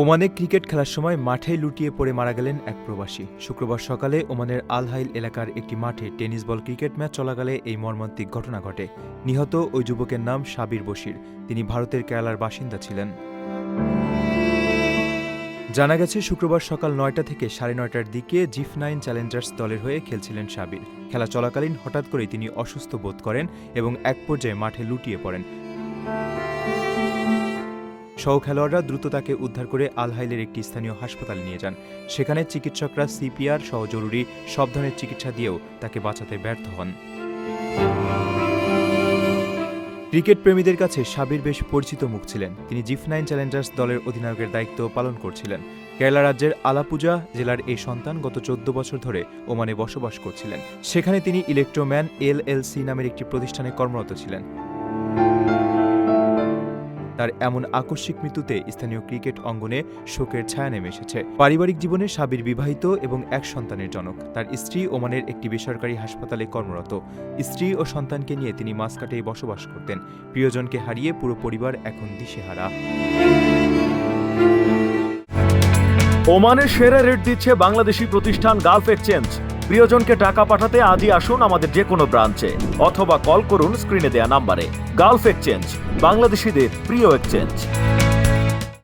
ওমানে ক্রিকেট খেলার সময় মাঠে লুটিয়ে পড়ে মারা গেলেন এক প্রবাসী। শুক্রবার সকালে ওমানের আল হাইল এলাকার একটি মাঠে টেনিস বল ক্রিকেট ম্যাচ চলাকালে এই মর্মান্তিক ঘটনা ঘটে। নিহত ওই যুবকের নাম সাবির বশির। তিনি ভারতের কেরালার বাসিন্দা ছিলেন। জানা গেছে, শুক্রবার সকাল ৯টা থেকে ৯:৩০টার দিকে জিফ-9 চ্যালেঞ্জার্স দলের হয়ে খেলছিলেন সাবির। খেলা চলাকালীন হঠাৎ করেই তিনি অসুস্থ বোধ করেন এবং এক পর্যায়ে মাঠে লুটিয়ে পড়েন। সহ খেলোয়াড়রা দ্রুত তাকে উদ্ধার করে আল হাইলের একটি স্থানীয় হাসপাতালে নিয়ে যান। সেখানে চিকিৎসকরা সিপিআর সহ জরুরি সব ধরনের চিকিৎসা দিয়েও তাকে বাঁচাতে ব্যর্থ হন। ক্রিকেট প্রেমীদের কাছে সাবির বেশ পরিচিত মুখ ছিলেন। তিনি জিফ-9 চ্যালেঞ্জার্স দলের অধিনায়কের দায়িত্ব পালন করছিলেন। কেরালা রাজ্যের আলাপুজা জেলার এই সন্তান গত ১৪ বছর ধরে ওমানে বসবাস করছিলেন। সেখানে তিনি ইলেকট্রোম্যান এলএলসি নামের একটি প্রতিষ্ঠানে কর্মরত ছিলেন। তার এমন আকস্মিক মৃত্যুতে স্থানীয় ক্রিকেট অঙ্গনে শোকের ছায়া নেমে এসেছে। পারিবারিক জীবনে সাবির বিবাহিত এবং এক সন্তানের জনক। তার স্ত্রী ওমানের একটি বেসরকারি হাসপাতালে কর্মরত। স্ত্রী ও সন্তানকে নিয়ে তিনি মাসকাটেই বসবাস করতেন। প্রিয়জনকে হারিয়ে পুরো পরিবার এখন দিশেহারা। ওমানের সেরা রেট দিচ্ছে বাংলাদেশি প্রতিষ্ঠান গালফ এক্সচেঞ্জ। প্রিয়জনকে টাকা পাঠাতে আজই আসুন আমাদের যে কোনো ব্রাঞ্চে অথবা কল করুন স্ক্রিনে দেয়া নাম্বারে। গালফ এক্সচেঞ্জ, বাংলাদেশিদের প্রিয় এক্সচেঞ্জ।